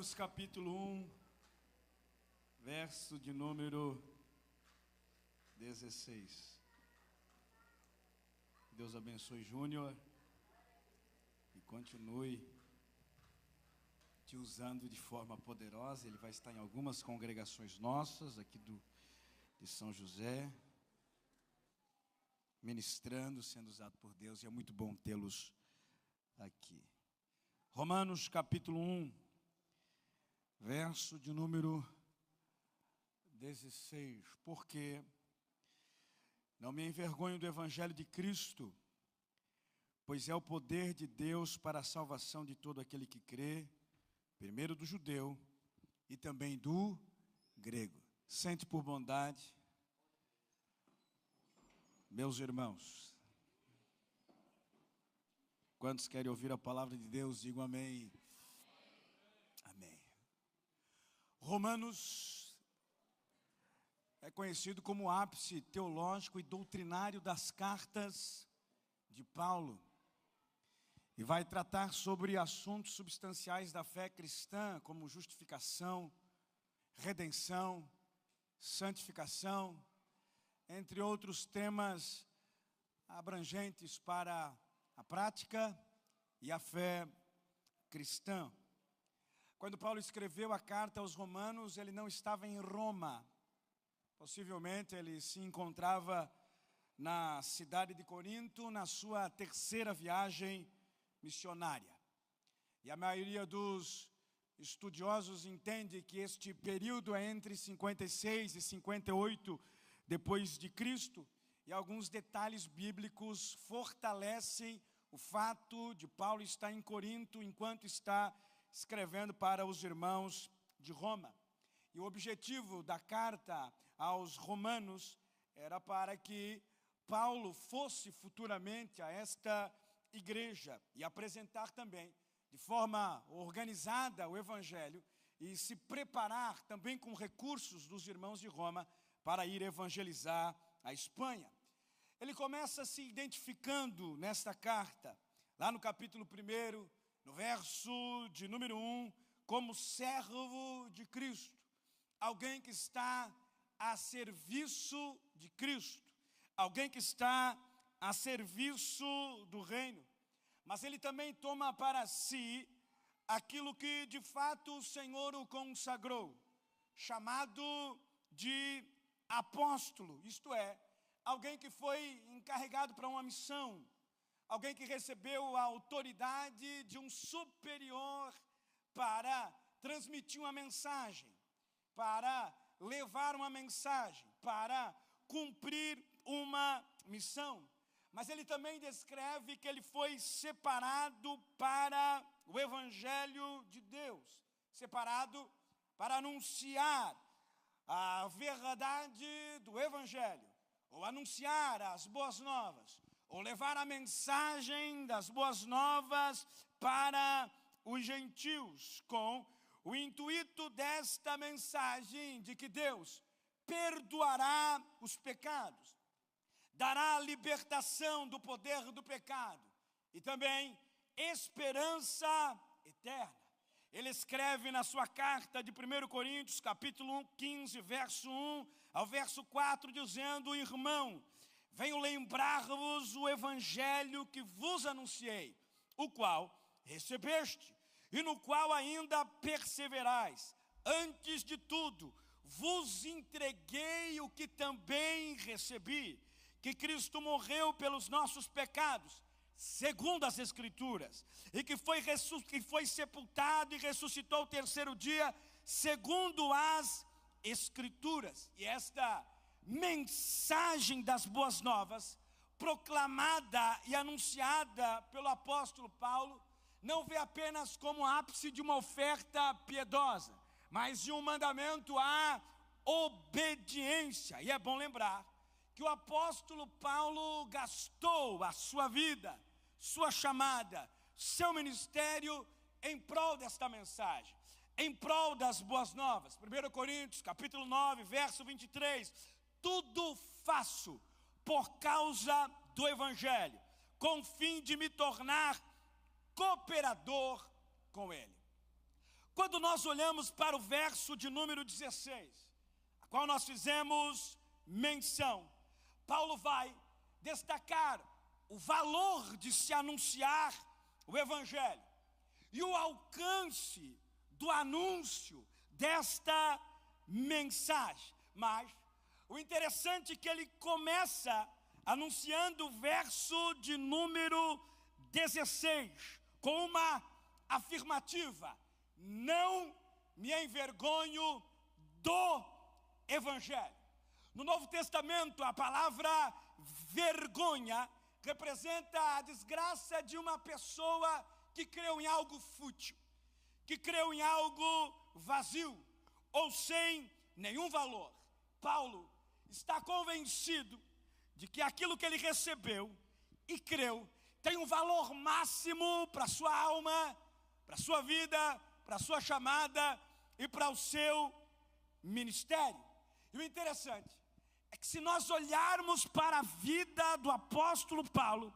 Capítulo 1, verso de número 16. Deus abençoe Júnior e continue te usando de forma poderosa. Ele vai estar em algumas congregações nossas aqui de São José, ministrando, sendo usado por Deus, e é muito bom tê-los aqui. Romanos capítulo 1, verso de número 16. Porque não me envergonho do evangelho de Cristo, pois é o poder de Deus para a salvação de todo aquele que crê, primeiro do judeu e também do grego. Sente por bondade, meus irmãos. Quantos querem ouvir a palavra de Deus, digam amém. Amém. Romanos é conhecido como o ápice teológico e doutrinário das cartas de Paulo, e vai tratar sobre assuntos substanciais da fé cristã, como justificação, redenção, santificação, entre outros temas abrangentes para a prática e a fé cristã. Quando Paulo escreveu a carta aos Romanos, ele não estava em Roma. Possivelmente ele se encontrava na cidade de Corinto, na sua terceira viagem missionária. E a maioria dos estudiosos entende que este período é entre 56 e 58 depois de Cristo, e alguns detalhes bíblicos fortalecem o fato de Paulo estar em Corinto enquanto está escrevendo para os irmãos de Roma. E o objetivo da carta aos Romanos era para que Paulo fosse futuramente a esta igreja e apresentar também de forma organizada o evangelho e se preparar também com recursos dos irmãos de Roma para ir evangelizar a Espanha. Ele começa se identificando nesta carta, lá no capítulo 1, no verso de número 1, como servo de Cristo, alguém que está a serviço de Cristo, alguém que está a serviço do reino. Mas ele também toma para si aquilo que de fato o Senhor o consagrou, chamado de apóstolo, isto é, alguém que foi encarregado para uma missão, alguém que recebeu a autoridade de um superior para transmitir uma mensagem, para levar uma mensagem, para cumprir uma missão. Mas ele também descreve que ele foi separado para o evangelho de Deus, separado para anunciar a verdade do evangelho, ou anunciar as boas novas, ou levar a mensagem das boas novas para os gentios, com o intuito desta mensagem de que Deus perdoará os pecados, dará a libertação do poder do pecado e também esperança eterna. Ele escreve na sua carta de 1 Coríntios, capítulo 15, verso 1 ao verso 4, dizendo: irmão, venho lembrar-vos o evangelho que vos anunciei, o qual recebeste e no qual ainda perseverais. Antes de tudo, vos entreguei o que também recebi, que Cristo morreu pelos nossos pecados, segundo as Escrituras, e que foi sepultado e ressuscitou ao terceiro dia, segundo as Escrituras. E esta mensagem das boas novas, proclamada e anunciada pelo apóstolo Paulo, não vê apenas como ápice de uma oferta piedosa, mas de um mandamento à obediência. E é bom lembrar que o apóstolo Paulo gastou a sua vida, sua chamada, seu ministério em prol desta mensagem, em prol das boas novas. 1 Coríntios, capítulo 9, verso 23, tudo faço por causa do evangelho, com o fim de me tornar cooperador com ele. quando nós olhamos para o verso de número 16, a qual nós fizemos menção, Paulo vai destacar o valor de se anunciar o Evangelho e o alcance do anúncio desta mensagem. Mas o interessante é que ele começa anunciando o verso de número 16 com uma afirmativa: não me envergonho do Evangelho. No Novo Testamento, a palavra vergonha representa a desgraça de uma pessoa que creu em algo fútil, que creu em algo vazio ou sem nenhum valor. Paulo está convencido de que aquilo que ele recebeu e creu tem um valor máximo para a sua alma, para a sua vida, para a sua chamada e para o seu ministério. E o interessante é que, se nós olharmos para a vida do apóstolo Paulo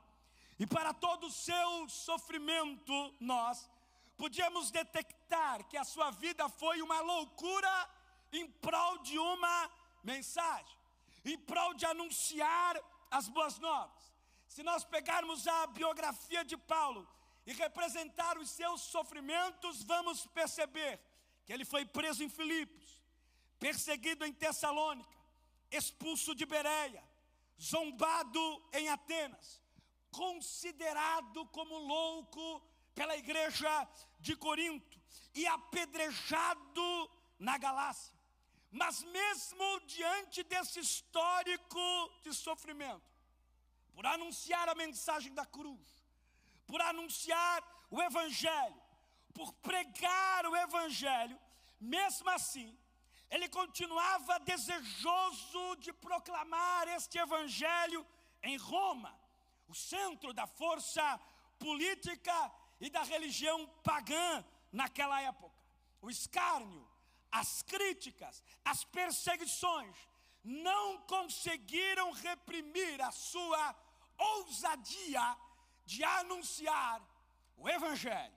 e para todo o seu sofrimento, nós podíamos detectar que a sua vida foi uma loucura em prol de uma mensagem, em prol de anunciar as boas novas. Se nós pegarmos a biografia de Paulo e representar os seus sofrimentos, vamos perceber que ele foi preso em Filipos, perseguido em Tessalônica, expulso de Bereia, zombado em Atenas, considerado como louco pela igreja de Corinto e apedrejado na Galácia. Mas mesmo diante desse histórico de sofrimento, por anunciar a mensagem da cruz, por anunciar o Evangelho, por pregar o Evangelho, mesmo assim, ele continuava desejoso de proclamar este Evangelho em Roma, o centro da força política e da religião pagã naquela época. O escárnio, as críticas, as perseguições não conseguiram reprimir a sua ousadia de anunciar o Evangelho,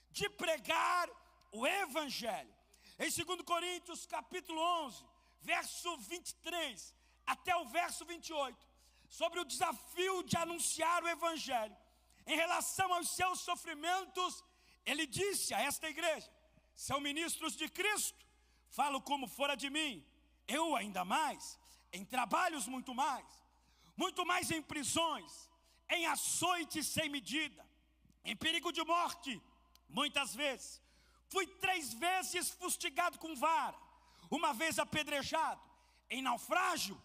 de pregar o Evangelho. Em 2 Coríntios capítulo 11, verso 23 até o verso 28, sobre o desafio de anunciar o Evangelho, em relação aos seus sofrimentos, ele disse a esta igreja: são ministros de Cristo, falo como fora de mim, eu ainda mais, em trabalhos muito mais em prisões, em açoites sem medida, em perigo de morte, muitas vezes. Fui 3 vezes fustigado com vara, uma vez apedrejado, em naufrágio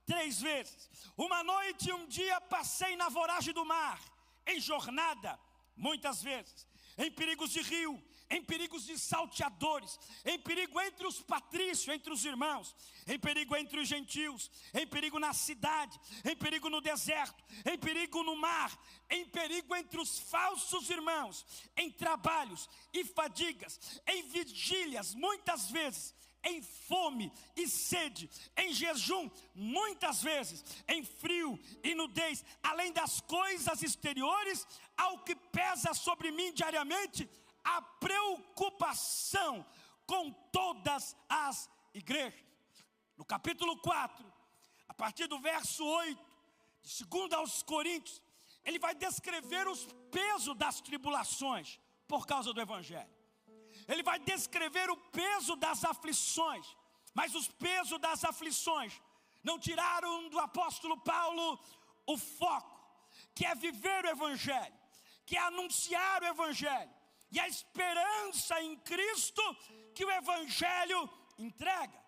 3 vezes. Uma noite e um dia passei na voragem do mar, em jornada muitas vezes, em perigos de rio, em perigos de salteadores, em perigo entre os patrícios, entre os irmãos, em perigo entre os gentios, em perigo na cidade, em perigo no deserto, em perigo no mar, em perigo entre os falsos irmãos, em trabalhos e fadigas, em vigílias muitas vezes, em fome e sede, em jejum muitas vezes, em frio e nudez, além das coisas exteriores, ao que pesa sobre mim diariamente, a preocupação com todas as igrejas. No capítulo 4, a partir do verso 8, de 2 aos Coríntios, ele vai descrever os pesos das tribulações por causa do Evangelho. Ele vai descrever o peso das aflições, mas os pesos das aflições não tiraram do apóstolo Paulo o foco, que é viver o Evangelho, que é anunciar o Evangelho, e a esperança em Cristo que o Evangelho entrega.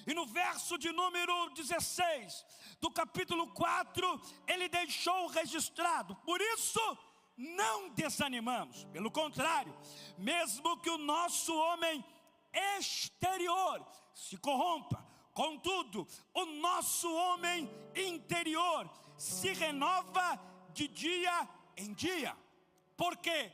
E no verso de número 16 do capítulo 4, ele deixou registrado: por isso não desanimamos, pelo contrário, mesmo que o nosso homem exterior se corrompa, contudo, o nosso homem interior se renova de dia em dia, porque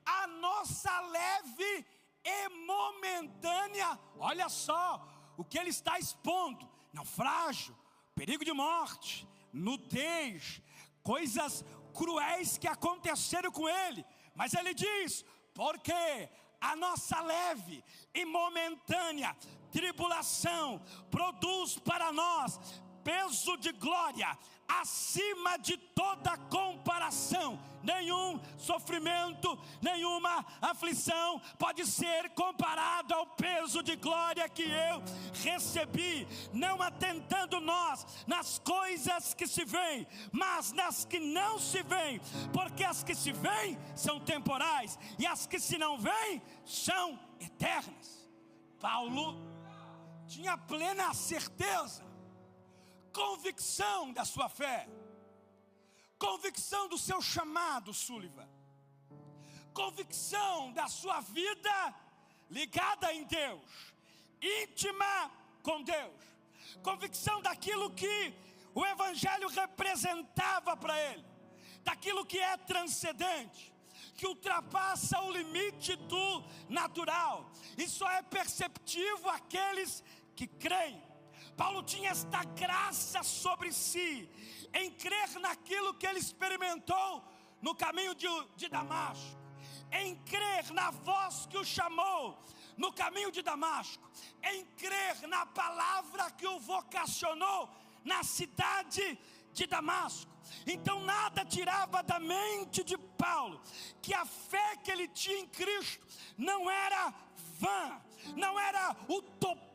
a nossa leve e momentânea, olha só o que ele está expondo: naufrágio, perigo de morte, nudez, coisas cruéis que aconteceram com ele. Mas ele diz: porque A nossa leve e momentânea tribulação produz para nós peso de glória acima de toda comparação. Nenhum sofrimento, nenhuma aflição pode ser comparado ao peso de glória que eu recebi, não atentando nós nas coisas que se veem, mas nas que não se veem, porque as que se veem são temporais e as que se não veem são eternas. Paulo tinha plena certeza, convicção da sua fé, convicção do seu chamado, Sullivan, convicção da sua vida ligada em Deus, íntima com Deus, convicção daquilo que o Evangelho representava para ele, daquilo que é transcendente, que ultrapassa o limite do natural, e só é perceptível àqueles que creem. Paulo tinha esta graça sobre si, em crer naquilo que ele experimentou no caminho de Damasco, em crer na voz que o chamou no caminho de Damasco, em crer na palavra que o vocacionou na cidade de Damasco. Então nada tirava da mente de Paulo que a fé que ele tinha em Cristo não era vã, não era utopia,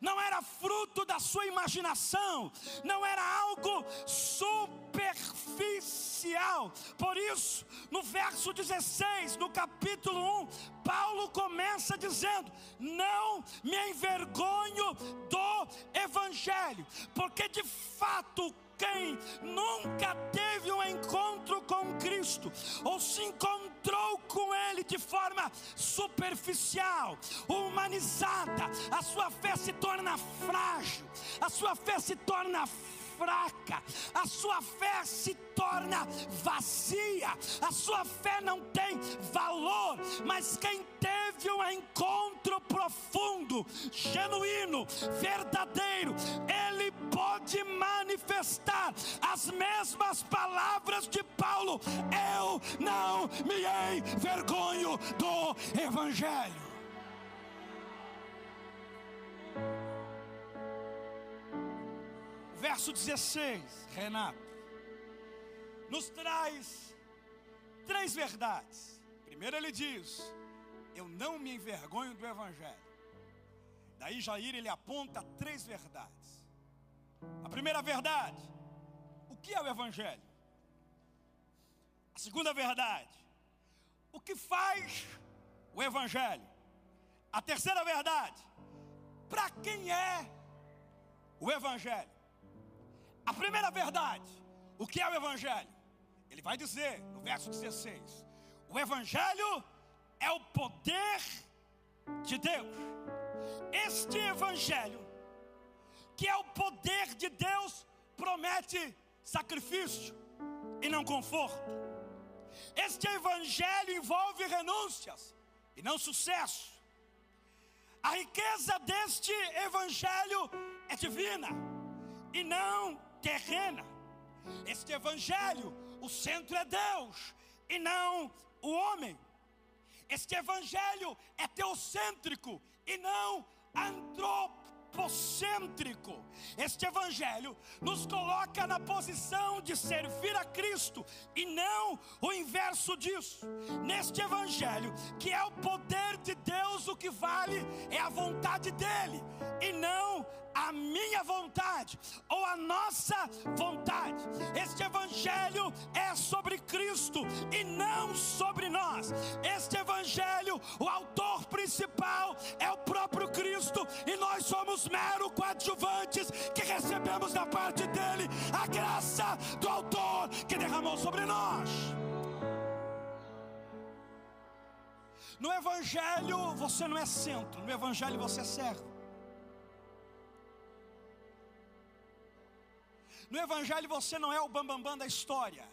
não era fruto da sua imaginação, não era algo superficial. Por isso, no verso 16, no capítulo 1, Paulo começa dizendo: não me envergonho do Evangelho, porque de fato quem nunca teve um encontro com Cristo, ou se encontrou com Ele de forma superficial, humanizada, a sua fé se torna frágil, a sua fé se torna fraca, a sua fé se torna vazia, a sua fé não tem valor. Mas quem teve um encontro profundo, genuíno, verdadeiro, ele pode manifestar as mesmas palavras de Paulo: eu não me envergonho do Evangelho. Verso 16, Renato, nos traz três verdades. Primeiro ele diz: eu não me envergonho do Evangelho. Daí Jair ele aponta três verdades. A primeira verdade: o que é o Evangelho? A segunda verdade: o que faz o Evangelho? A terceira verdade: para quem é o Evangelho? A primeira verdade: o que é o Evangelho? Ele vai dizer no verso 16: o Evangelho é o poder de Deus. Este Evangelho, que é o poder de Deus, promete sacrifício e não conforto. Este Evangelho envolve renúncias e não sucesso. A riqueza deste Evangelho é divina e não terrena. Este Evangelho, o centro é Deus e não o homem. Este Evangelho é teocêntrico e não antropocêntrico. Este Evangelho nos coloca na posição de servir a Cristo e não o inverso disso. Neste Evangelho, que é o poder de Deus, o que vale é a vontade dele e não a minha vontade ou a nossa vontade. Este Evangelho é sobre Cristo e não sobre nós. Este Evangelho, o autor principal é o próprio Cristo e nós somos mero coadjuvantes que recebemos da parte dele a graça do autor que derramou sobre nós. No Evangelho você não é centro, no Evangelho você é servo. No Evangelho você não é o bambambam da história.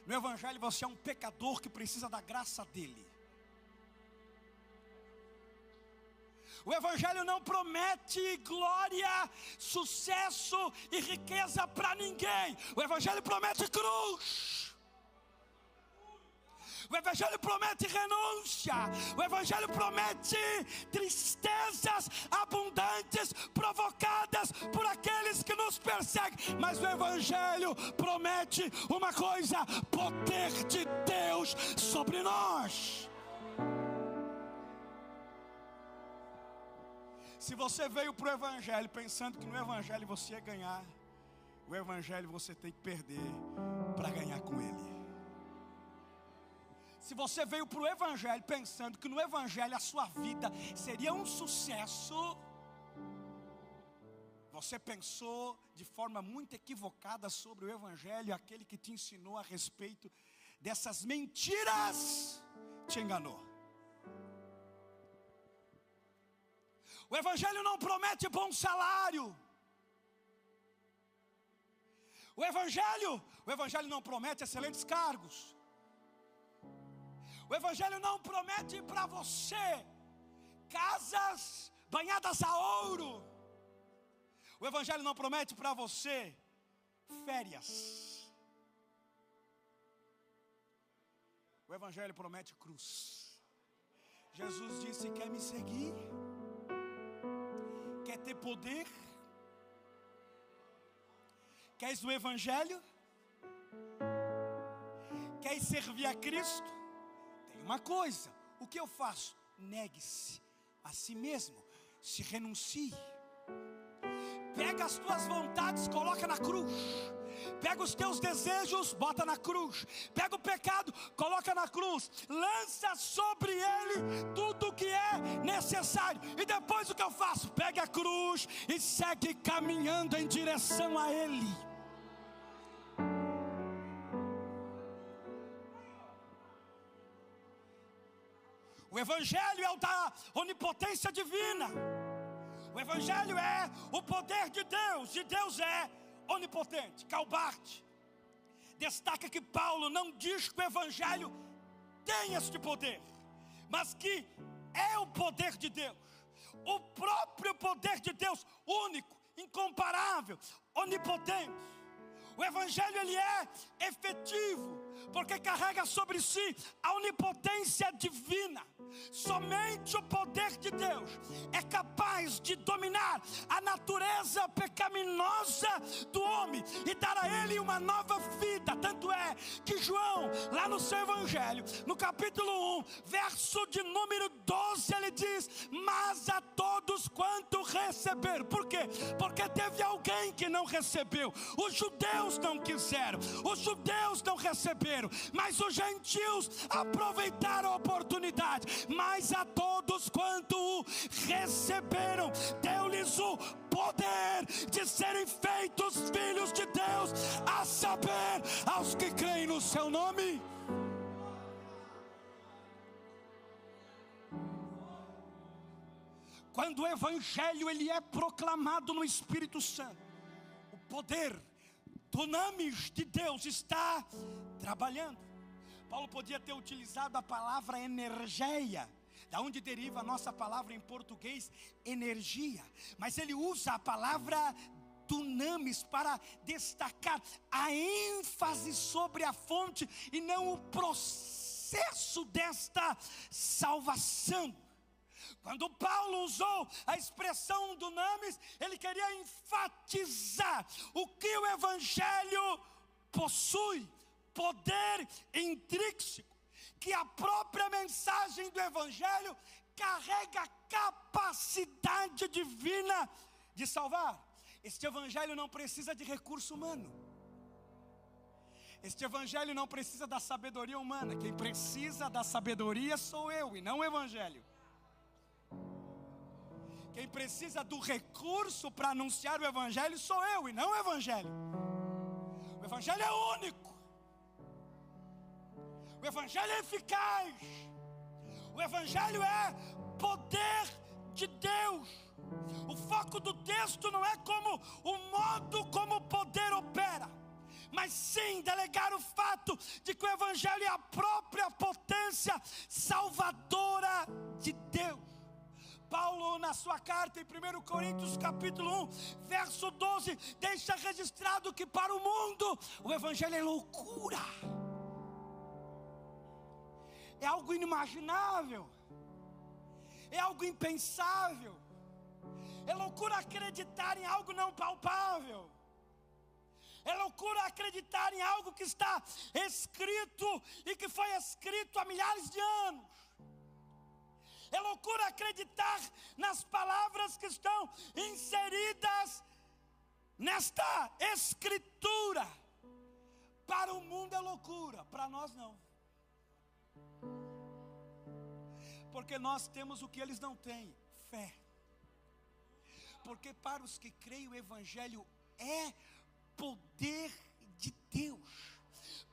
No Evangelho você é um pecador que precisa da graça dele. O Evangelho não promete glória, sucesso e riqueza para ninguém. O Evangelho promete cruz. O Evangelho promete renúncia. O Evangelho promete tristezas abundantes provocadas por aqueles que nos perseguem. Mas o Evangelho promete uma coisa: poder de Deus sobre nós. Se você veio para o Evangelho pensando que no Evangelho você ia ganhar, o Evangelho você tem que perder para ganhar com ele. Se você veio para o Evangelho pensando que no Evangelho a sua vida seria um sucesso, você pensou de forma muito equivocada sobre o Evangelho. Aquele que te ensinou a respeito dessas mentiras te enganou. O Evangelho não promete bom salário. O Evangelho não promete excelentes cargos. O Evangelho não promete para você casas banhadas a ouro. O Evangelho não promete para você férias. O Evangelho promete cruz. Jesus disse: quer me seguir? Quer ter poder? Queres o Evangelho? Queres servir a Cristo? Tem uma coisa: o que eu faço? Negue-se a si mesmo, se renuncie. Pega as tuas vontades, coloca na cruz. Pega os teus desejos, bota na cruz. Pega o pecado, coloca na cruz. Lança sobre ele tudo o que é necessário. E depois o que eu faço? Pega a cruz e segue caminhando em direção a ele. O Evangelho é o da onipotência divina. O Evangelho é o poder de Deus, e Deus é onipotente. Calbart destaca que Paulo não diz que o Evangelho tem este poder, mas que é o poder de Deus, o próprio poder de Deus, único, incomparável, onipotente. O Evangelho ele é efetivo, porque carrega sobre si a onipotência divina. Somente o poder de Deus é capaz de dominar a natureza pecaminosa do homem e dar a ele uma nova vida. Tanto é que João, lá no seu Evangelho, no capítulo 1, verso de número 12, ele diz: mas a todos quanto receberam. Por quê? Porque teve alguém que não recebeu. Os judeus não quiseram, os judeus não receberam, mas os gentios aproveitaram a oportunidade. Mas a todos quanto o receberam, deu-lhes o poder de serem feitos filhos de Deus, a saber, aos que creem no seu nome. Quando o Evangelho ele é proclamado no Espírito Santo, o poder, dunamis de Deus está trabalhando. Paulo podia ter utilizado a palavra energia, da onde deriva a nossa palavra em português energia, mas ele usa a palavra dunamis para destacar a ênfase sobre a fonte e não o processo desta salvação. Quando Paulo usou a expressão dunamis, ele queria enfatizar o que o Evangelho possui: poder intrínseco, que a própria mensagem do Evangelho carrega a capacidade divina de salvar. Este Evangelho não precisa de recurso humano. Este Evangelho não precisa da sabedoria humana. Quem precisa da sabedoria sou eu e não o Evangelho. Quem precisa do recurso para anunciar o Evangelho sou eu e não o Evangelho. O Evangelho é único. O Evangelho é eficaz. O Evangelho é poder de Deus. O foco do texto não é como o modo como o poder opera, mas sim delegar o fato de que o Evangelho é a própria potência salvadora de Deus. Paulo, na sua carta em 1 Coríntios capítulo 1, verso 12, deixa registrado que para o mundo o Evangelho é loucura. é algo inimaginável, é algo impensável, é loucura acreditar em algo não palpável, é loucura acreditar em algo que está escrito e que foi escrito há milhares de anos. É loucura acreditar nas palavras que estão inseridas nesta escritura. Para o mundo é loucura, para nós não. Porque nós temos o que eles não têm: fé. Porque para os que creem o Evangelho é poder de Deus.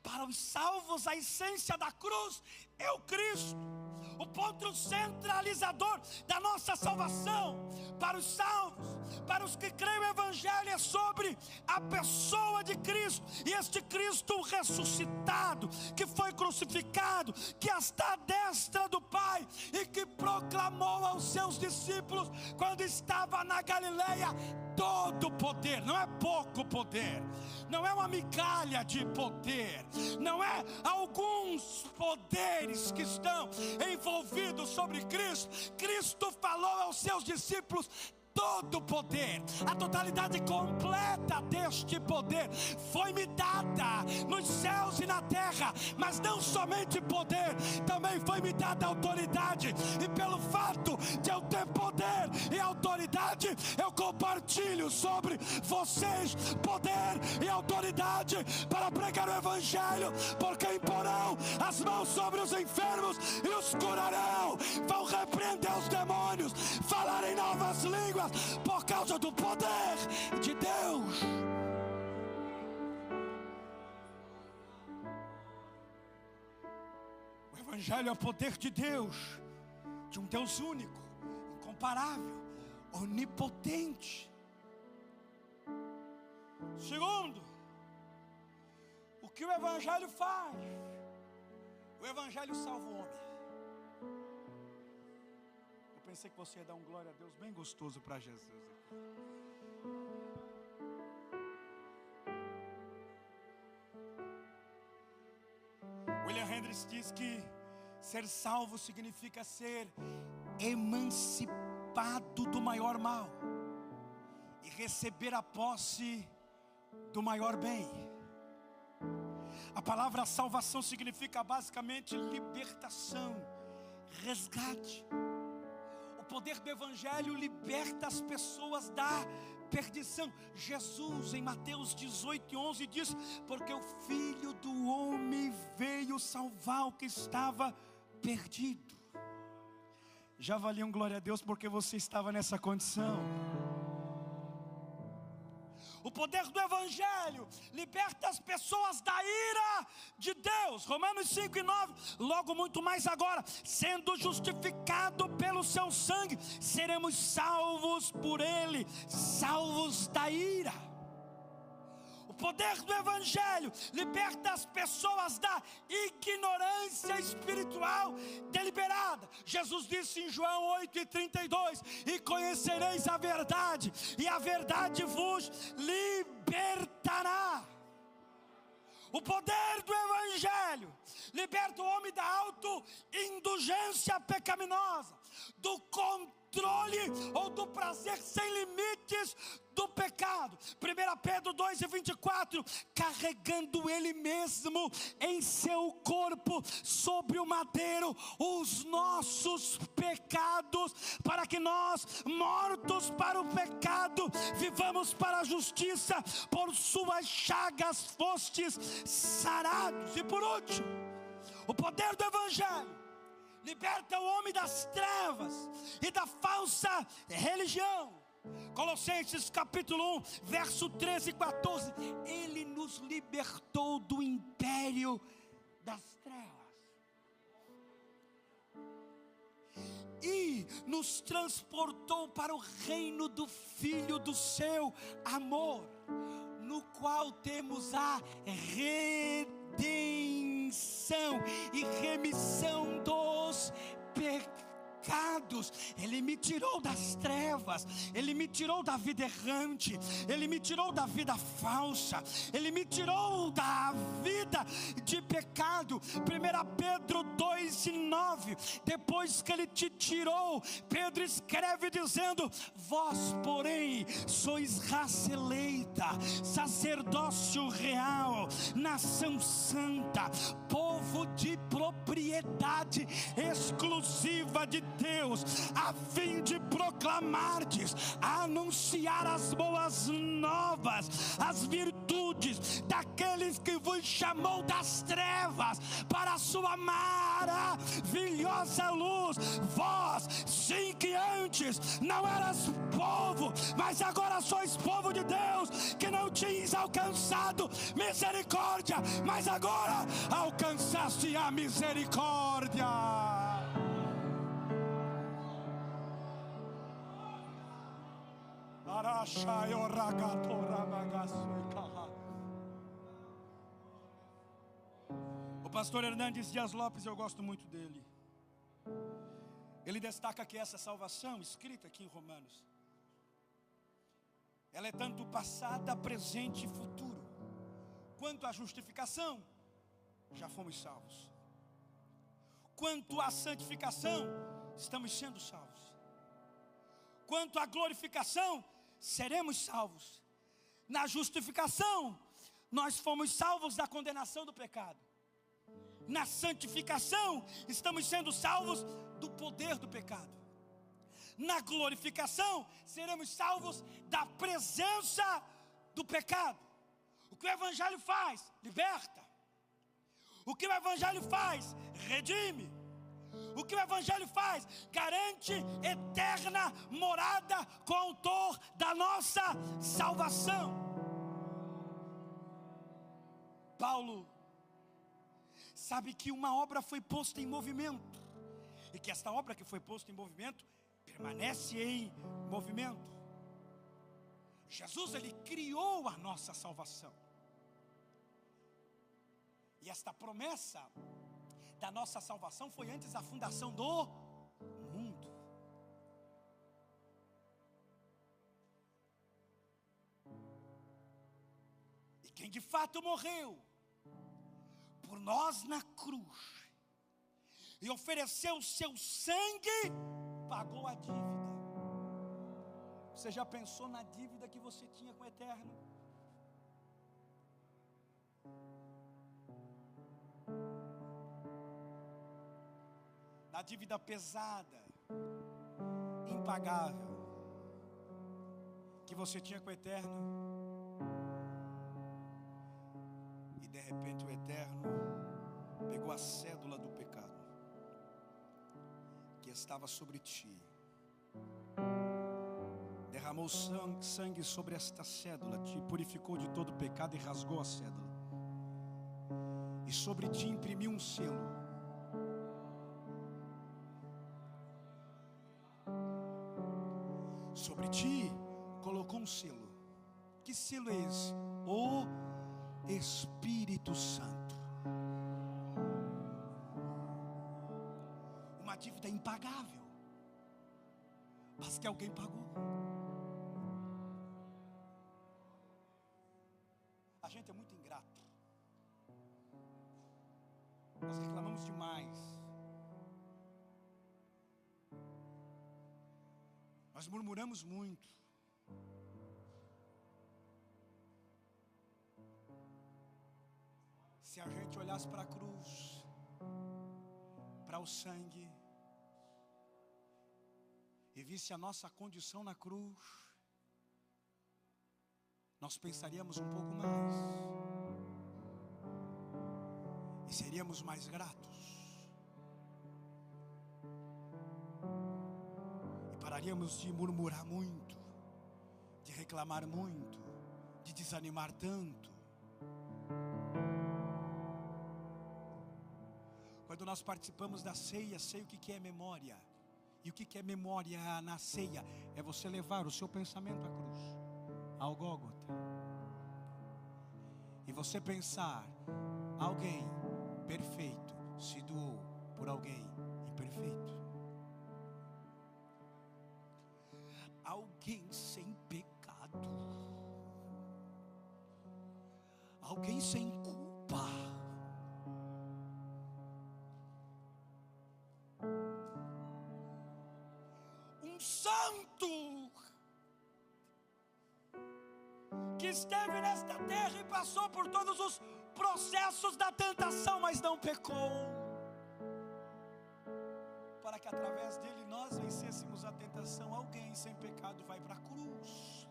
Para os salvos, a essência da cruz é o Cristo, o ponto centralizador da nossa salvação. Para os salvos, para os que creem o Evangelho, é sobre a pessoa de Cristo. E este Cristo ressuscitado, que foi crucificado, que está à destra do Pai e que proclamou aos seus discípulos quando estava na Galileia: todo poder, não é pouco poder, não é uma migalha de poder, não é alguns poderes que estão envolvidos sobre Cristo. Cristo falou aos seus discípulos: todo poder, a totalidade completa deste poder foi-me dada nos céus e na terra. Mas não somente poder, também foi-me dada autoridade. E pelo fato de eu ter poder e autoridade, eu compartilho sobre vocês poder e autoridade para pregar o Evangelho. Porque imporão as mãos sobre os enfermos e os curarão, vão repreender os demônios, falarem novas línguas, por causa do poder de Deus. O Evangelho é o poder de Deus, de um Deus único, incomparável, onipotente. Segundo, o que o Evangelho faz? O Evangelho salva o homem. Pensei que você ia dar um glória a Deus bem gostoso para Jesus. William Hendricks diz que ser salvo significa ser emancipado do maior mal e receber a posse do maior bem. A palavra salvação significa basicamente libertação, resgate. O poder do Evangelho liberta as pessoas da perdição. Jesus, em Mateus 18:11, diz: porque o Filho do Homem veio salvar o que estava perdido. Já valia um glória a Deus porque você estava nessa condição. O poder do Evangelho liberta as pessoas da ira de Deus. Romanos 5:9. Logo muito mais agora, sendo justificado pelo seu sangue, seremos salvos por ele, salvos da ira. O poder do Evangelho liberta as pessoas da ignorância espiritual deliberada. Jesus disse em João 8:32: e conhecereis a verdade, e a verdade vos libertará. O poder do Evangelho liberta o homem da autoindulgência pecaminosa, do controle ou do prazer sem limites do pecado. 1 Pedro 2:24, carregando ele mesmo em seu corpo sobre o madeiro os nossos pecados, para que nós, mortos para o pecado, vivamos para a justiça. Por suas chagas fostes sarados. E por último, o poder do Evangelho liberta o homem das trevas e da falsa religião. Colossenses capítulo 1, verso 13 e 14. Ele nos libertou do império das trevas e nos transportou para o reino do Filho do seu amor, no qual temos a redenção e remissão dos pecados. pecados. Ele me tirou das trevas, Ele me tirou da vida errante, Ele me tirou da vida falsa, Ele me tirou da vida de pecado. 1 Pedro 2:9. Depois que Ele te tirou, Pedro escreve dizendo: vós, porém, sois raça eleita, sacerdócio real, nação santa, povo de propriedade exclusiva de Deus, a fim de proclamardes, anunciar as boas novas, as virtudes daqueles que vos chamou das trevas para a sua maravilhosa luz. Vós, sim, que antes não eras povo, mas agora sois povo de Deus, que não tinhas alcançado misericórdia, mas agora alcançaste a misericórdia. O pastor Hernandes Dias Lopes, eu gosto muito dele. Ele destaca que essa salvação, escrita aqui em Romanos, ela é tanto passada, presente e futuro. Quanto à justificação, já fomos salvos. Quanto à santificação, estamos sendo salvos. Quanto à glorificação, seremos salvos. Na justificação, nós fomos salvos da condenação do pecado. Na santificação, estamos sendo salvos do poder do pecado. Na glorificação, seremos salvos da presença do pecado. O que o Evangelho faz? Liberta. O que o Evangelho faz? Redime. O que o Evangelho faz? Garante eterna morada com o autor da nossa salvação. Paulo sabe que uma obra foi posta em movimento, e que esta obra que foi posta em movimento permanece em movimento. Jesus, Ele criou a nossa salvação. E esta promessa da nossa salvação foi antes da fundação do mundo. E quem de fato morreu por nós na cruz e ofereceu o seu sangue, pagou a dívida. Você já pensou na dívida que você tinha com o Eterno? Na dívida pesada, impagável, que você tinha com o Eterno. E de repente o Eterno pegou a cédula do pecado que estava sobre ti, derramou sangue sobre esta cédula, te purificou de todo pecado e rasgou a cédula, e sobre ti imprimiu um selo. Sobre ti colocou um selo. Que selo é esse? O Espírito Santo. Uma dívida impagável, mas que alguém pagou. A gente é muito ingrato. Nós reclamamos demais. Nós murmuramos muito. Se a gente olhasse para a cruz, para o sangue, e visse a nossa condição na cruz, nós pensaríamos um pouco mais e seríamos mais gratos. Pararíamos de murmurar muito, de reclamar muito, de desanimar tanto. Quando nós participamos da ceia, sei o que é memória. E o que é memória na ceia? É você levar o seu pensamento à cruz, ao Gólgota, e você pensar: alguém perfeito se doou por alguém imperfeito. alguém sem pecado, alguém sem culpa, um santo que esteve nesta terra e passou por todos os processos da tentação, mas não pecou, para que através dele nós vencêssemos a tentação. Alguém sem pecado vai para a cruz.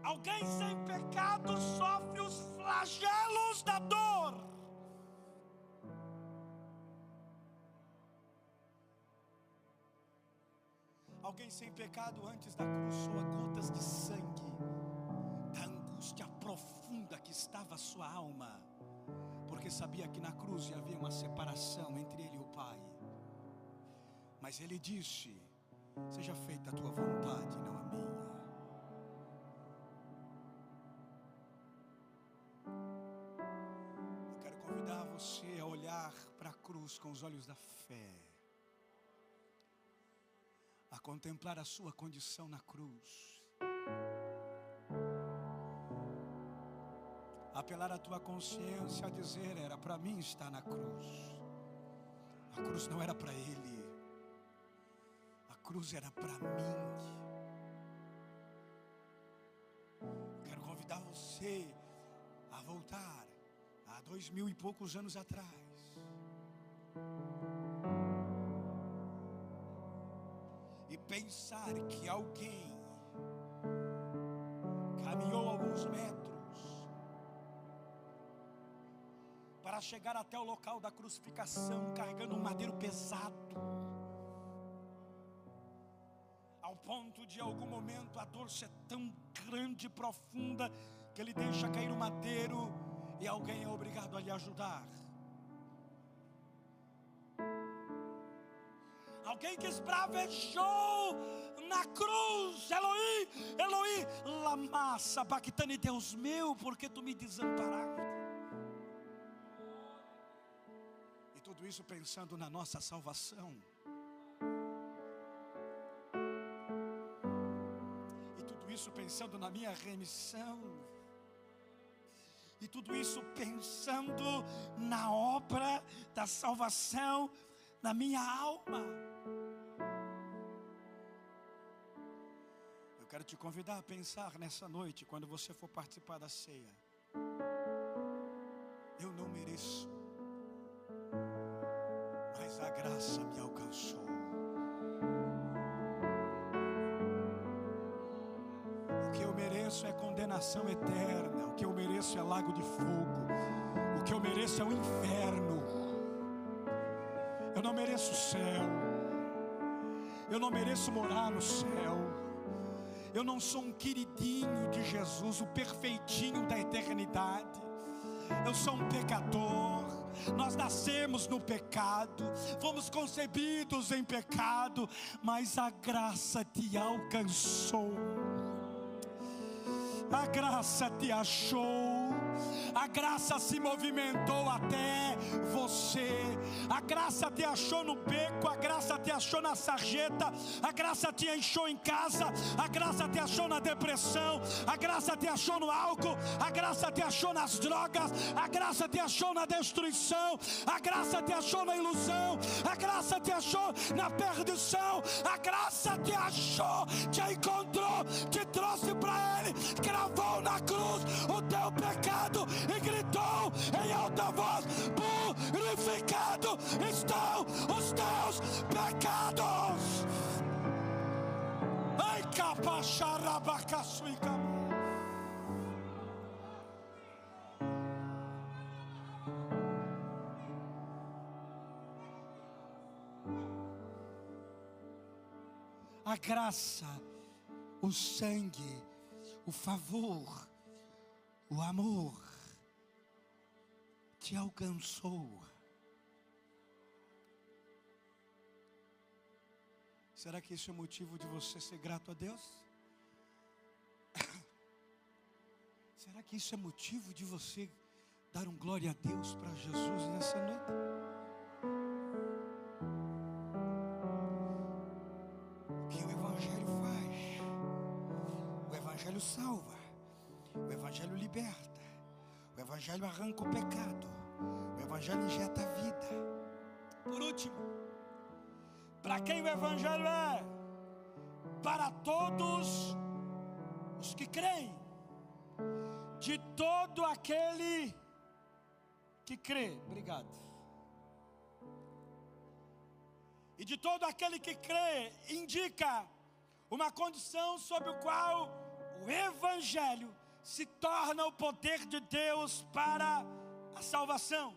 Alguém sem pecado sofre os flagelos da dor. Alguém sem pecado antes da cruz soa gotas de sangue da angústia profunda que estava a sua alma, porque sabia que na cruz havia uma separação entre ele e o Pai. Mas ele disse: seja feita a tua vontade, não a minha. Eu quero convidar você a olhar para a cruz com os olhos da fé, a contemplar a sua condição na cruz, apelar a tua consciência a dizer: era para mim estar na cruz. A cruz não era para ele, a cruz era para mim. Quero convidar você a voltar a 2000 e poucos anos atrás, e pensar que alguém caminhou alguns metros para chegar até o local da crucificação, carregando um madeiro pesado, ao ponto de, em algum momento, a dor ser tão grande e profunda que ele deixa cair o madeiro e alguém é obrigado a lhe ajudar. Alguém que esbravejou na cruz: Eloí, Eloí, lama sabachthani, Deus meu, por que tu me desamparaste? E tudo isso pensando na nossa salvação. E tudo isso pensando na minha remissão. E tudo isso pensando na obra da salvação na minha alma. Eu quero te convidar a pensar nessa noite, quando você for participar da ceia: eu não mereço, mas a graça me alcançou. O que eu mereço é condenação eterna, o que eu mereço é lago de fogo, o que eu mereço é o inferno. Eu não mereço o céu, eu não mereço morar no céu, eu não sou um queridinho de Jesus, o perfeitinho da eternidade. Eu sou um pecador. Nós nascemos no pecado, fomos concebidos em pecado, mas a graça te alcançou, a graça te achou, a graça se movimentou até você, a graça te achou no beco, a graça te achou na sarjeta, a graça te achou em casa, a graça te achou na depressão, a graça te achou no álcool, a graça te achou nas drogas, a graça te achou na destruição, a graça te achou na ilusão, a graça te achou na perdição, a graça te achou, te encontrou, te trouxe para Ele, gravou na cruz o teu pecado e gritou em alta voz: purificado estão os teus pecados. Ai, capacharabacasuica. A graça, o sangue, o favor, o amor te alcançou. Será que isso é motivo de você ser grato a Deus? Será que isso é motivo de você dar um glória a Deus para Jesus nessa noite? que o Evangelho faz. O Evangelho salva, o Evangelho liberta, o Evangelho arranca o pecado, o Evangelho injeta a vida. Por último, para quem o Evangelho é? Para todos os que creem, de todo aquele que crê. Obrigado. E de todo aquele que crê, indica uma condição sob a qual o Evangelho se torna o poder de Deus para a salvação.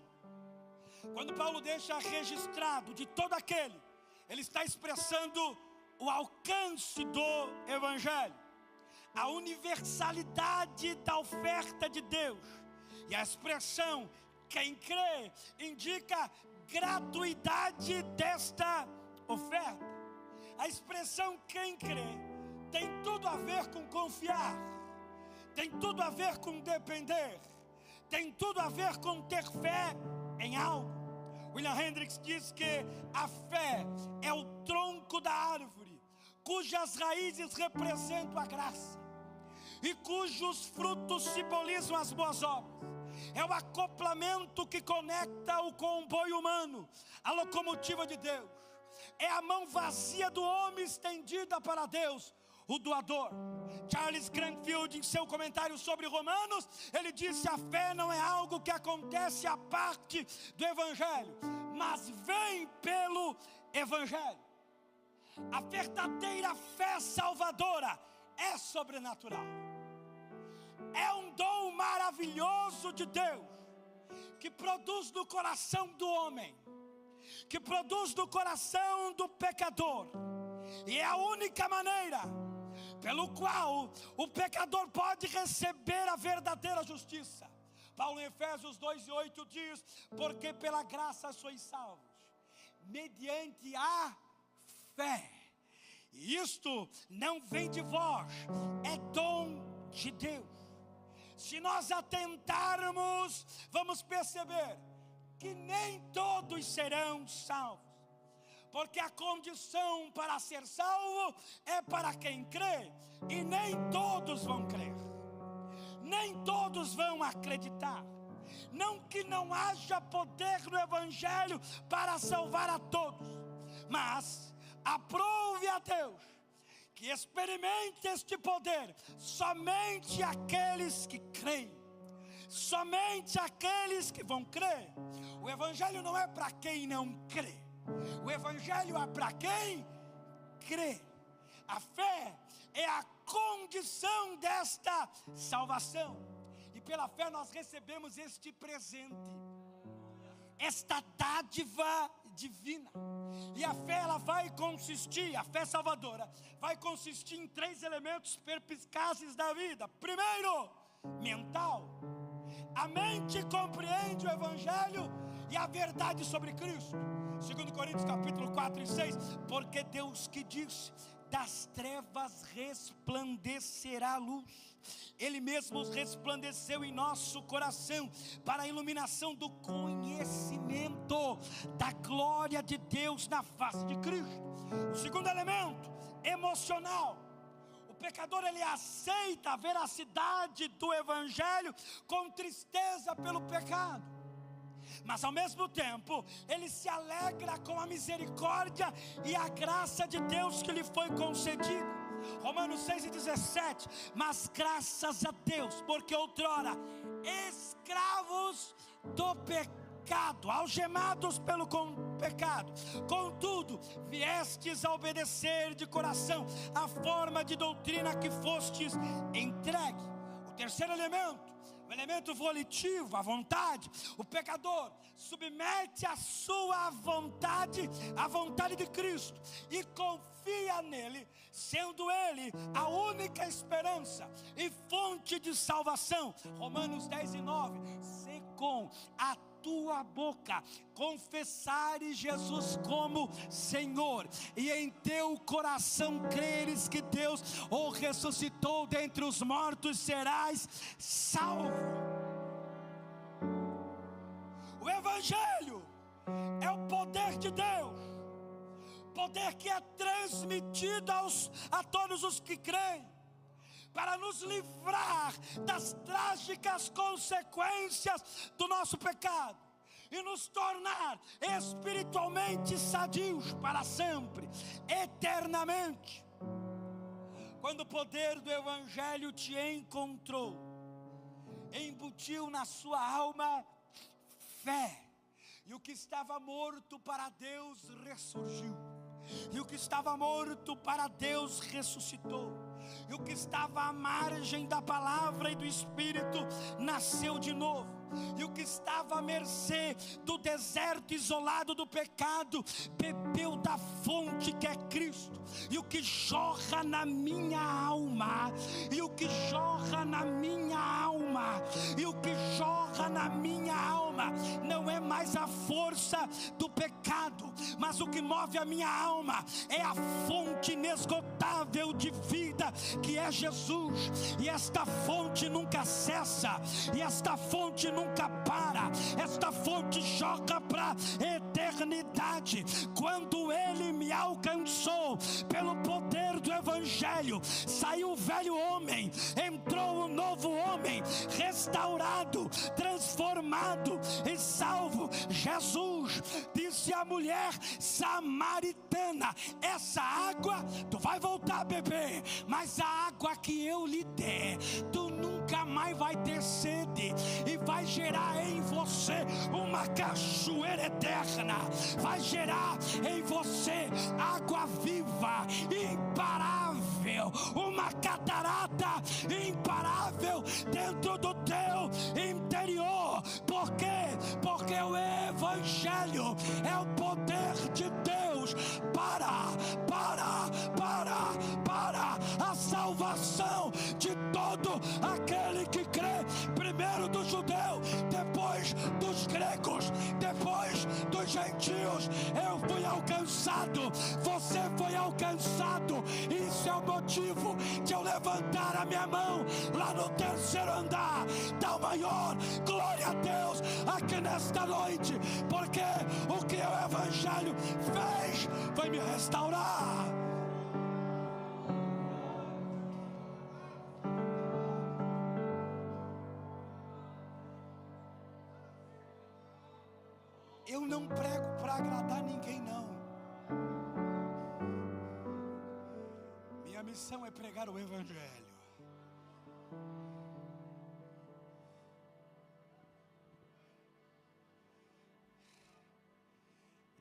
Quando Paulo deixa registrado de todo aquele, ele está expressando o alcance do Evangelho, a universalidade da oferta de Deus. E a expressão quem crê indica gratuidade desta oferta. A expressão quem crê tem tudo a ver com confiar, tem tudo a ver com depender, tem tudo a ver com ter fé em algo. William Hendricks diz que a fé é o tronco da árvore, cujas raízes representam a graça e cujos frutos simbolizam as boas obras. É o acoplamento que conecta o comboio humano à locomotiva de Deus. É a mão vazia do homem estendida para Deus, o doador. Charles Cranfield, em seu comentário sobre Romanos, ele disse: a fé não é algo que acontece à parte do Evangelho, mas vem pelo Evangelho. A verdadeira fé salvadora é sobrenatural. É um dom maravilhoso de Deus, que produz no coração do homem, que produz no coração do pecador. E é a única maneira pelo qual o pecador pode receber a verdadeira justiça. Paulo em Efésios 2:8 diz: porque pela graça sois salvos, mediante a fé. E isto não vem de vós, é dom de Deus. Se nós atentarmos, vamos perceber que nem todos serão salvos, porque a condição para ser salvo é para quem crê, e nem todos vão crer, nem todos vão acreditar. Não que não haja poder no Evangelho para salvar a todos, mas aprove a Deus que experimente este poder somente aqueles que creem, somente aqueles que vão crer. O Evangelho não é para quem não crê, o Evangelho é para quem crê. A fé é a condição desta salvação, e pela fé nós recebemos este presente, esta dádiva divina. E a fé, ela vai consistir, a fé salvadora vai consistir em 3 elementos perspicazes da vida. Primeiro, mental. A mente compreende o Evangelho e a verdade sobre Cristo. 2 Coríntios capítulo 4 e 6, porque Deus que disse: das trevas resplandecerá a luz, Ele mesmo resplandeceu em nosso coração para a iluminação do conhecimento da glória de Deus na face de Cristo. O segundo elemento, emocional. O pecador, ele aceita a veracidade do Evangelho com tristeza pelo pecado, mas ao mesmo tempo ele se alegra com a misericórdia e a graça de Deus que lhe foi concedida. Romanos 6:17, mas graças a Deus, porque outrora escravos do pecado, algemados pelo pecado, contudo viestes a obedecer de coração a forma de doutrina que fostes entregue. O terceiro elemento, o elemento volitivo, a vontade. O pecador submete a sua vontade à vontade de Cristo e confia nele, sendo ele a única esperança e fonte de salvação. Romanos 10:9, se com a tua boca confessares Jesus como Senhor e em teu coração creres que Deus o ressuscitou dentre os mortos, serás salvo. O Evangelho é o poder de Deus poder que é transmitido a todos os que creem, para nos livrar das trágicas consequências do nosso pecado e nos tornar espiritualmente sadios para sempre, eternamente. Quando o poder do Evangelho te encontrou, embutiu na sua alma fé, e o que estava morto para Deus ressurgiu, e o que estava morto para Deus ressuscitou, e o que estava à margem da palavra e do Espírito nasceu de novo, e o que estava à mercê do deserto isolado do pecado bebeu da fonte que é Cristo. E o que jorra na minha alma, e o que jorra na minha alma, e o que jorra na minha alma não é mais a força do pecado, mas o que move a minha alma é a fonte inesgotável de vida que é Jesus. E esta fonte nunca cessa, e esta fonte nunca para, esta fonte jorra para a eternidade. Quando Ele me alcançou pelo poder do Evangelho, saiu o velho homem, entrou o novo homem, restaurado, transformado e salvo. Jesus disse à mulher samaritana: essa água tu vai voltar a beber, mas a água que eu lhe der, tu nunca mais vai ter sede, e vai gerar em você uma cachoeira eterna, vai gerar em você água viva, imparável, uma catarata imparável dentro do teu interior. Por quê? Porque o Evangelho é o poder de Deus para a salvação de todo aquele que crê, primeiro do judeu, depois dos gregos, depois dos gentios. Eu fui alcançado, você foi alcançado. Isso é o motivo de eu levantar a minha mão lá no terceiro andar. Dá o maior glória a Deus aqui nesta noite, porque o que o Evangelho fez foi me restaurar. Eu não prego para agradar ninguém, não. Minha missão é pregar o Evangelho.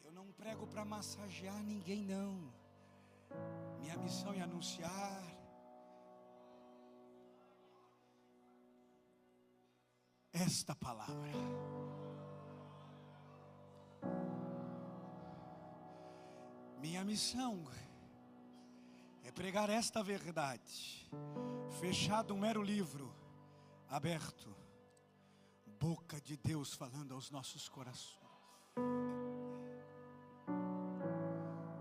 Eu não prego para massagear ninguém, não. Minha missão é anunciar esta palavra. Minha missão é pregar esta verdade, fechado um mero livro, aberto, boca de Deus falando aos nossos corações.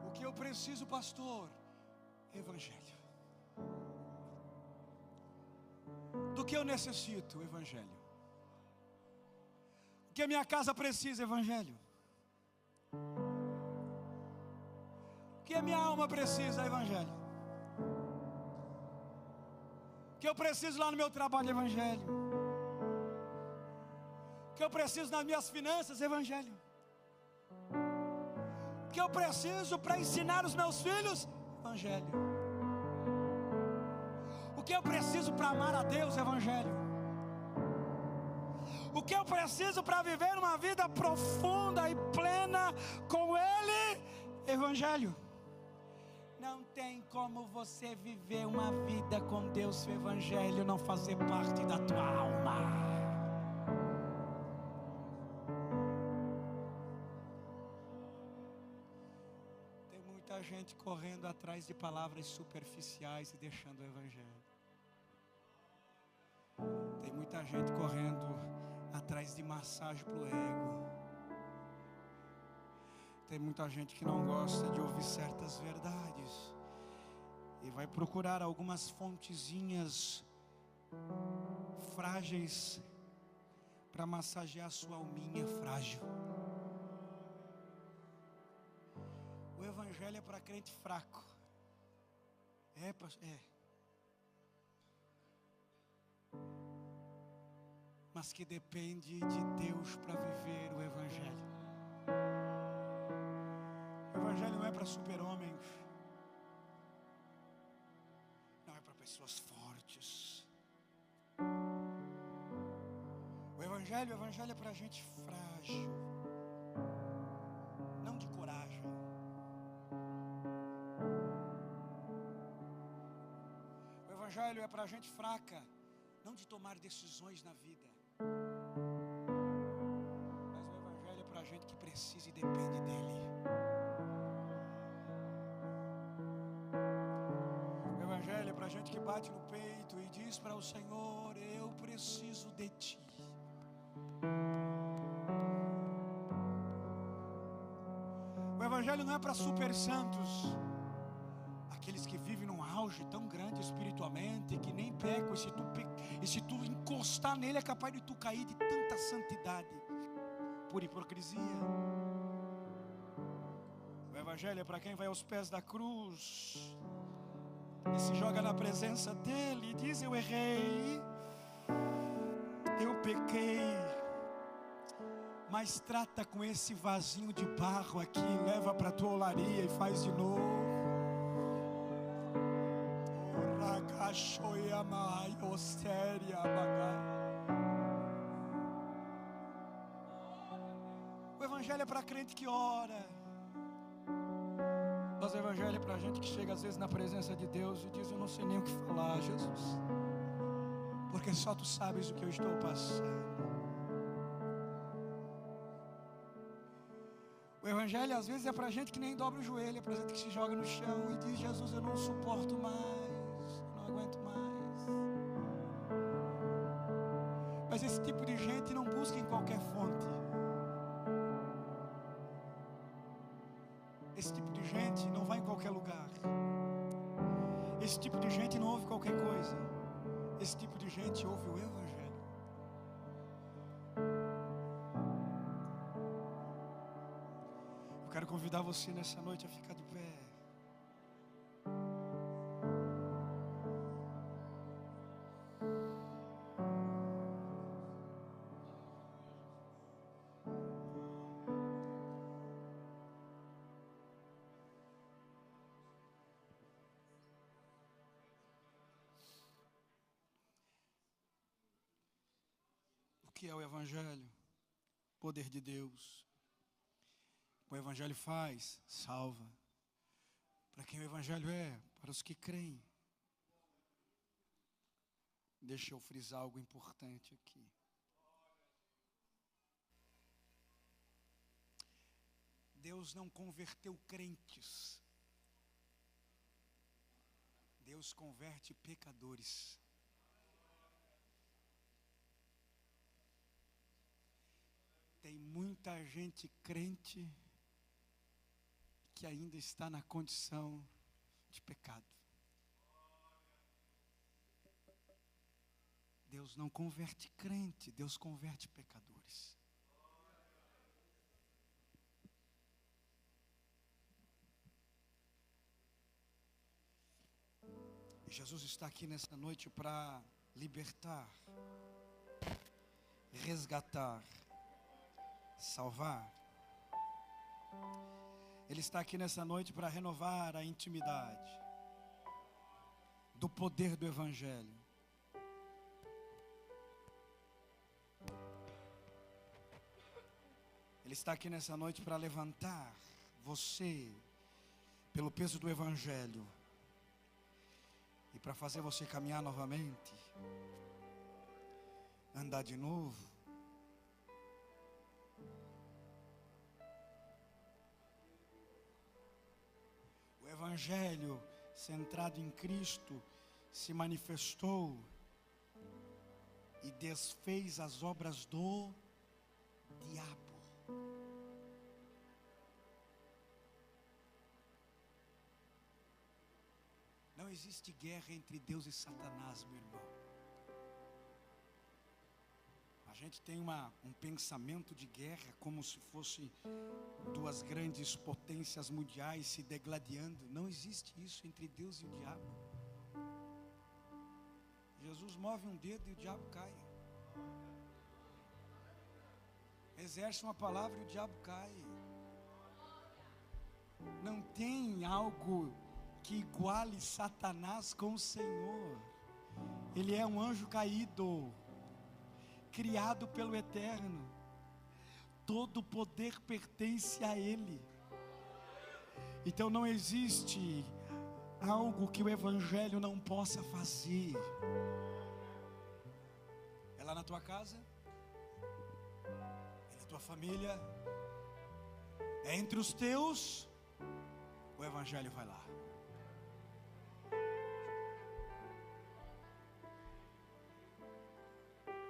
O que eu preciso, pastor? Evangelho. Do que eu necessito? Evangelho. O que a minha casa precisa? Evangelho. O que a minha alma precisa? Evangelho. O que eu preciso lá no meu trabalho? Evangelho. O que eu preciso nas minhas finanças? Evangelho. O que eu preciso para ensinar os meus filhos? Evangelho. O que eu preciso para amar a Deus? Evangelho. O que eu preciso para viver uma vida profunda e plena com Ele? Evangelho. Não tem como você viver uma vida com Deus se o Evangelho não fazer parte da tua alma. Tem muita gente correndo atrás de palavras superficiais e deixando o Evangelho. Tem muita gente correndo atrás de massagem para o ego. Tem muita gente que não gosta de ouvir certas verdades e vai procurar algumas fontezinhas frágeis para massagear a sua alminha frágil. O Evangelho Evangelho é para crente fraco. É. Mas que depende de Deus para viver o Evangelho. O Evangelho não é para super-homens. Não é para pessoas fortes. O Evangelho é para gente frágil. Não de coragem. O Evangelho é para gente fraca. Não de tomar decisões na vida. Mas o Evangelho é para gente que precisa e depende dEle. O Evangelho é para gente que bate no peito e diz para o Senhor: eu preciso de Ti. O Evangelho não é para super santos, aqueles que vivem num auge tão grande espiritualmente que nem pecam, e se tu encostar nele é capaz de tu cair de tanta santidade por hipocrisia. O Evangelho é para quem vai aos pés da cruz e se joga na presença dele e diz: eu errei, eu pequei, mas trata com esse vasinho de barro aqui, leva para a tua olaria e faz de novo. O Evangelho é para crente que ora. Mas o Evangelho é para gente que chega às vezes na presença de Deus e diz: eu não sei nem o que falar, Jesus, porque só Tu sabes o que eu estou passando. O Evangelho às vezes é para gente que nem dobra o joelho, é para gente que se joga no chão e diz: Jesus, eu não suporto mais, eu não aguento mais. Mas esse tipo de gente não busca em qualquer fonte. Esse tipo de gente não vai em qualquer lugar. Esse tipo de gente não ouve qualquer coisa. Esse tipo de gente ouve o Evangelho. Eu quero convidar você nessa noite a ficar de pé. O que é o Evangelho? Poder de Deus. O Evangelho faz, salva. Para quem o Evangelho é? Para os que creem. Deixa eu frisar algo importante aqui. Deus não converteu crentes. Deus converte pecadores. Tem muita gente crente que ainda está na condição de pecado. Deus não converte crente, Deus converte pecadores. E Jesus está aqui nessa noite para libertar, resgatar, salvar. Ele está aqui nessa noite para renovar a intimidade do poder do Evangelho. Ele está aqui nessa noite para levantar você pelo peso do Evangelho e para fazer você caminhar novamente, andar de novo. O Evangelho centrado em Cristo se manifestou e desfez as obras do diabo. Não existe guerra entre Deus e Satanás, meu irmão. A gente tem um pensamento de guerra como se fosse duas grandes potências mundiais se degladiando. Não existe isso entre Deus e o diabo. Jesus move um dedo e o diabo cai. Exerce uma palavra e o diabo cai. Não tem algo que iguale Satanás com o Senhor. Ele é um anjo caído, criado pelo Eterno. Todo o poder pertence a Ele. Então não existe algo que o Evangelho não possa fazer. É lá na tua casa, é na tua família, é entre os teus, o Evangelho vai lá.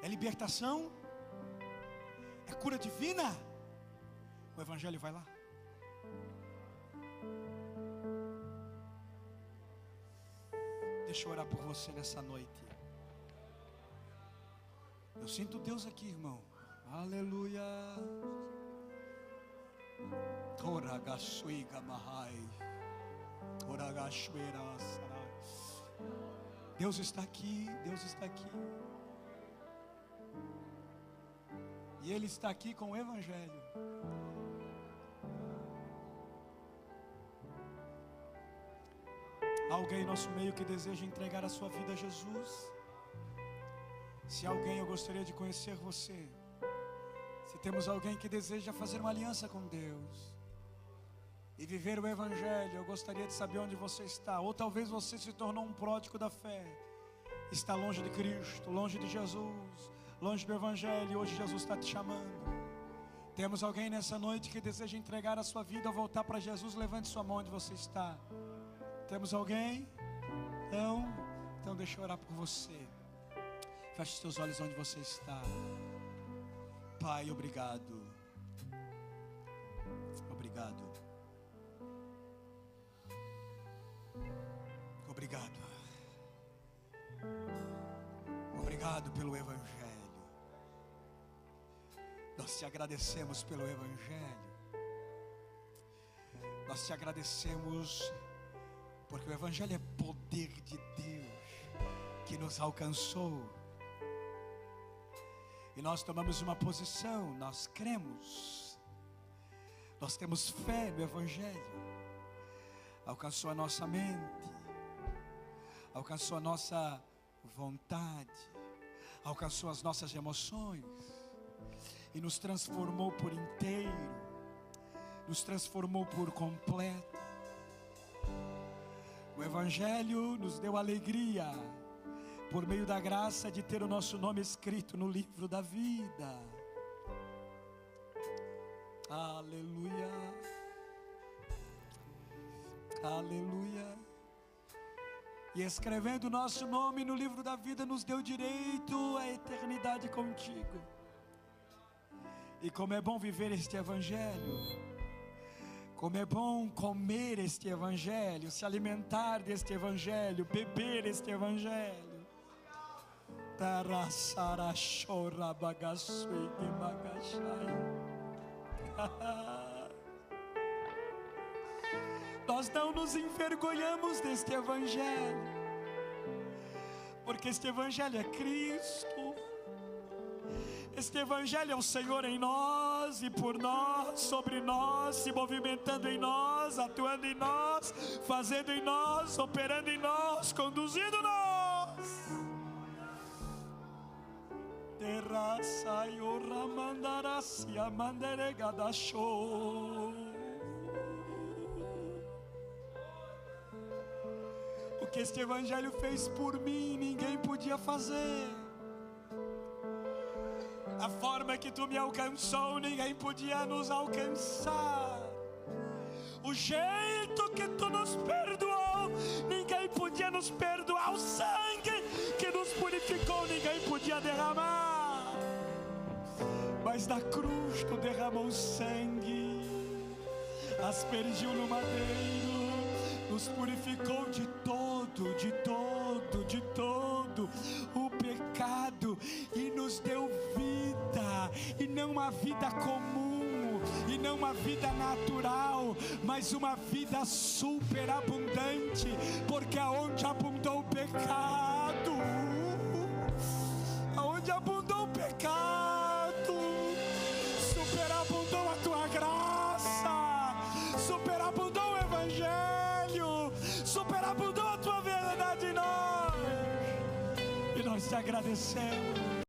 É libertação, é cura divina, o Evangelho vai lá. Deixa eu orar por você nessa noite. Eu sinto Deus aqui, irmão. Aleluia. Deus está aqui, Deus está aqui. E Ele está aqui com o Evangelho. Alguém em nosso meio que deseja entregar a sua vida a Jesus? Se alguém, eu gostaria de conhecer você. Se temos alguém que deseja fazer uma aliança com Deus e viver o Evangelho, eu gostaria de saber onde você está. Ou talvez você se tornou um pródigo da fé, está longe de Cristo, longe de Jesus, longe do Evangelho, e hoje Jesus está te chamando. Temos alguém nessa noite que deseja entregar a sua vida, voltar para Jesus? Levante sua mão onde você está. Temos alguém? Então deixa eu orar por você. Feche os teus olhos onde você está. Pai, obrigado. Obrigado. Obrigado. Obrigado pelo Evangelho. Nós te agradecemos pelo Evangelho. Nós te agradecemos porque o Evangelho é poder de Deus que nos alcançou. E nós tomamos uma posição, nós cremos, nós temos fé no Evangelho. Alcançou a nossa mente, alcançou a nossa vontade, alcançou as nossas emoções e nos transformou por inteiro, nos transformou por completo. O Evangelho nos deu alegria por meio da graça de ter o nosso nome escrito no livro da vida. Aleluia. Aleluia. E escrevendo o nosso nome no livro da vida, nos deu direito à eternidade contigo. E como é bom viver este Evangelho, como é bom comer este Evangelho, se alimentar deste Evangelho, beber este Evangelho. Nós não nos envergonhamos deste Evangelho, porque este Evangelho é Cristo. Este Evangelho é o Senhor em nós e por nós, sobre nós, se movimentando em nós, atuando em nós, fazendo em nós, operando em nós, conduzindo nós. O que este Evangelho fez por mim, ninguém podia fazer. A forma que tu me alcançou, ninguém podia nos alcançar. O jeito que tu nos perdoou, ninguém podia nos perdoar. O sangue que nos purificou, ninguém podia derramar. Mas na cruz tu derramou sangue, aspergiu no madeiro, nos purificou de todo o pecado e nos deu vida. uma vida comum e não uma vida natural, mas uma vida superabundante, porque aonde abundou o pecado, aonde abundou o pecado, superabundou a tua graça, superabundou o Evangelho, superabundou a tua verdade em nós, e nós te agradecemos.